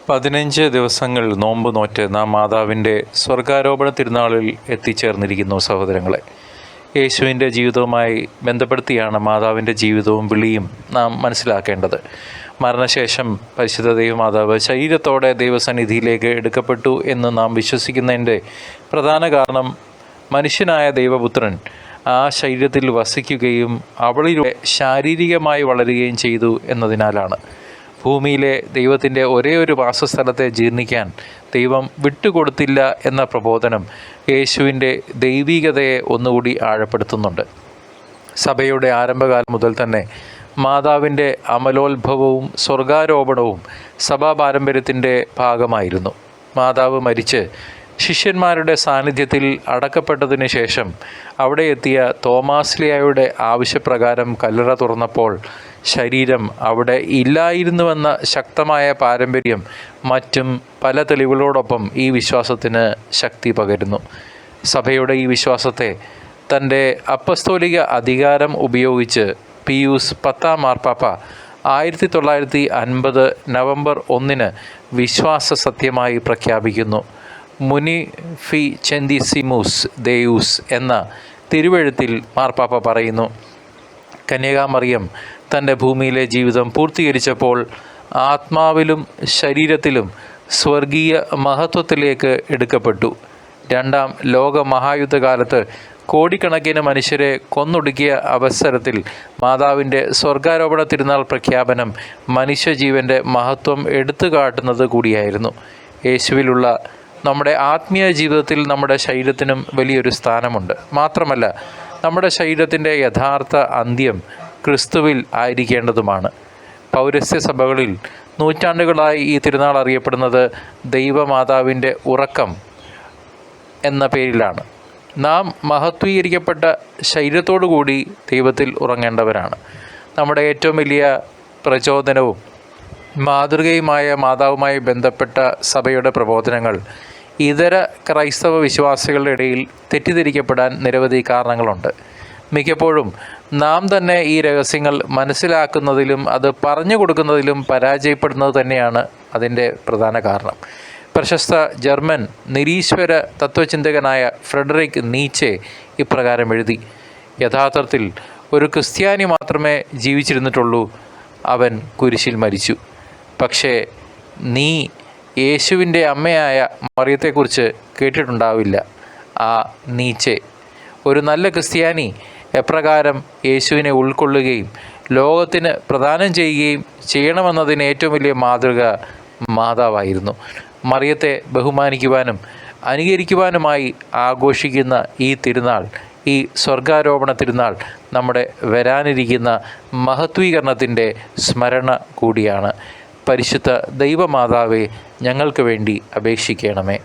15 ദിവസങ്ങൾ നോമ്പ് നോറ്റ് നാം മാതാവിൻ്റെ സ്വർഗാരോപണ തിരുനാളിൽ എത്തിച്ചേർന്നിരിക്കുന്നു സഹോദരങ്ങളെ. യേശുവിൻ്റെ ജീവിതവുമായി ബന്ധപ്പെടുത്തിയാണ് മാതാവിൻ്റെ ജീവിതവും വിളിയും നാം മനസ്സിലാക്കേണ്ടത്. മരണശേഷം പരിശുദ്ധ ദൈവമാതാവ് ശരീരത്തോടെ ദൈവസന്നിധിയിലേക്ക് എടുക്കപ്പെട്ടു എന്ന് നാം വിശ്വസിക്കുന്നതിൻ്റെ പ്രധാന കാരണം മനുഷ്യനായ ദൈവപുത്രൻ ആ ശരീരത്തിൽ വസിക്കുകയും അവളിലൂടെ ശാരീരികമായി വളരുകയും ചെയ്തു എന്നതിനാലാണ്. ഭൂമിയിലെ ദൈവത്തിൻ്റെ ഒരേ ഒരു വാസസ്ഥലത്തെ ജീർണിക്കാൻ ദൈവം വിട്ടുകൊടുത്തില്ല എന്ന പ്രബോധനം യേശുവിൻ്റെ ദൈവികതയെ ഒന്നുകൂടി ആഴപ്പെടുത്തുന്നുണ്ട്. സഭയുടെ ആരംഭകാലം മുതൽ തന്നെ മാതാവിൻ്റെ അമലോത്ഭവവും സ്വർഗാരോപണവും സഭാ പാരമ്പര്യത്തിൻ്റെ ഭാഗമായിരുന്നു. മാതാവ് മരിച്ച് ശിഷ്യന്മാരുടെ സാന്നിധ്യത്തിൽ അടക്കപ്പെട്ടതിന് ശേഷം അവിടെ എത്തിയ തോമാസ്ലിയായുടെ ആവശ്യപ്രകാരം കല്ലറ തുറന്നപ്പോൾ ശരീരം അവിടെ ഇല്ലായിരുന്നുവെന്ന ശക്തമായ പാരമ്പര്യം മറ്റും പല തെളിവുകളോടൊപ്പം ഈ വിശ്വാസത്തിന് ശക്തി പകരുന്നു. സഭയുടെ ഈ വിശ്വാസത്തെ തൻ്റെ അപ്പസ്തോലിക അധികാരം ഉപയോഗിച്ച് പിയൂസ് 10 മാർപ്പാപ്പ 1950 നവംബർ 1 വിശ്വാസ സത്യമായി പ്രഖ്യാപിക്കുന്നു. മുനിഫിചെന്തിസിമുസ് ദേയൂസ് എന്ന തിരുവെഴുത്തിൽ മാർപ്പാപ്പ പറയുന്നു, കന്യകാമറിയം തൻ്റെ ഭൂമിയിലെ ജീവിതം പൂർത്തീകരിച്ചപ്പോൾ ആത്മാവിലും ശരീരത്തിലും സ്വർഗീയ മഹത്വത്തിലേക്ക് എടുക്കപ്പെട്ടു. രണ്ടാം ലോക മഹായുദ്ധകാലത്ത് കോടിക്കണക്കിന് മനുഷ്യരെ കൊന്നൊടുക്കിയ അവസരത്തിൽ മാതാവിൻ്റെ സ്വർഗാരോപണ തിരുനാൾ പ്രഖ്യാപനം മനുഷ്യജീവൻ്റെ മഹത്വം എടുത്തു കാട്ടുന്നത് കൂടിയായിരുന്നു. യേശുവിലുള്ള നമ്മുടെ ആത്മീയ ജീവിതത്തിൽ നമ്മുടെ ശരീരത്തിനും വലിയൊരു സ്ഥാനമുണ്ട്. മാത്രമല്ല, നമ്മുടെ ശരീരത്തിൻ്റെ യഥാർത്ഥ അന്ത്യം ക്രിസ്തുവിൽ ആയിരിക്കേണ്ടതുമാണ്. പൗരസ്ത്യ സഭകളിൽ നൂറ്റാണ്ടുകളായി ഈ തിരുനാൾ അറിയപ്പെടുന്നത് ദൈവമാതാവിൻ്റെ ഉറക്കം എന്ന പേരിലാണ്. നാം മഹത്വീകരിക്കപ്പെട്ട ശരീരത്തോടുകൂടി ദൈവത്തിൽ ഉറങ്ങേണ്ടവരാണ്. നമ്മുടെ ഏറ്റവും വലിയ പ്രചോദനവും മാതൃകയുമായ മാതാവുമായി ബന്ധപ്പെട്ട സഭയുടെ പ്രബോധനങ്ങൾ ഇതര ക്രൈസ്തവ വിശ്വാസികളുടെ ഇടയിൽ തെറ്റിദ്ധരിക്കപ്പെടാൻ നിരവധി കാരണങ്ങളുണ്ട്. മിക്കപ്പോഴും നാം തന്നെ ഈ രഹസ്യങ്ങൾ മനസ്സിലാക്കുന്നതിലും അത് പറഞ്ഞു കൊടുക്കുന്നതിലും പരാജയപ്പെടുന്നത് തന്നെയാണ് അതിൻ്റെ പ്രധാന കാരണം. പ്രശസ്ത ജർമ്മൻ നിരീശ്വര തത്വചിന്തകനായ ഫ്രെഡറിക് നീച്ചെ ഇപ്രകാരം എഴുതി, യഥാർത്ഥത്തിൽ ഒരു ക്രിസ്ത്യാനി മാത്രമേ ജീവിച്ചിരുന്നിട്ടുള്ളൂ, അവൻ കുരിശിൽ മരിച്ചു. പക്ഷേ നീ യേശുവിൻ്റെ അമ്മയായ മറിയത്തെക്കുറിച്ച് കേട്ടിട്ടുണ്ടാവില്ല. ആ നീച്ചെ ഒരു നല്ല ക്രിസ്ത്യാനി എപ്രകാരം യേശുവിനെ ഉൾക്കൊള്ളുകയും ലോകത്തിന് പ്രദാനം ചെയ്യുകയും ചെയ്യണമെന്നതിന് ഏറ്റവും വലിയ മാതൃക മാതാവായിരുന്നു. മറിയത്തെ ബഹുമാനിക്കുവാനും അനുകരിക്കുവാനുമായി ആഘോഷിക്കുന്ന ഈ തിരുനാൾ, ഈ സ്വർഗാരോപണ തിരുനാൾ നമ്മുടെ വരാനിരിക്കുന്ന മഹത്വീകരണത്തിൻ്റെ സ്മരണ കൂടിയാണ്. പരിശുദ്ധ ദൈവമാതാവേ, ഞങ്ങൾക്ക് വേണ്ടി അപേക്ഷിക്കണമേ.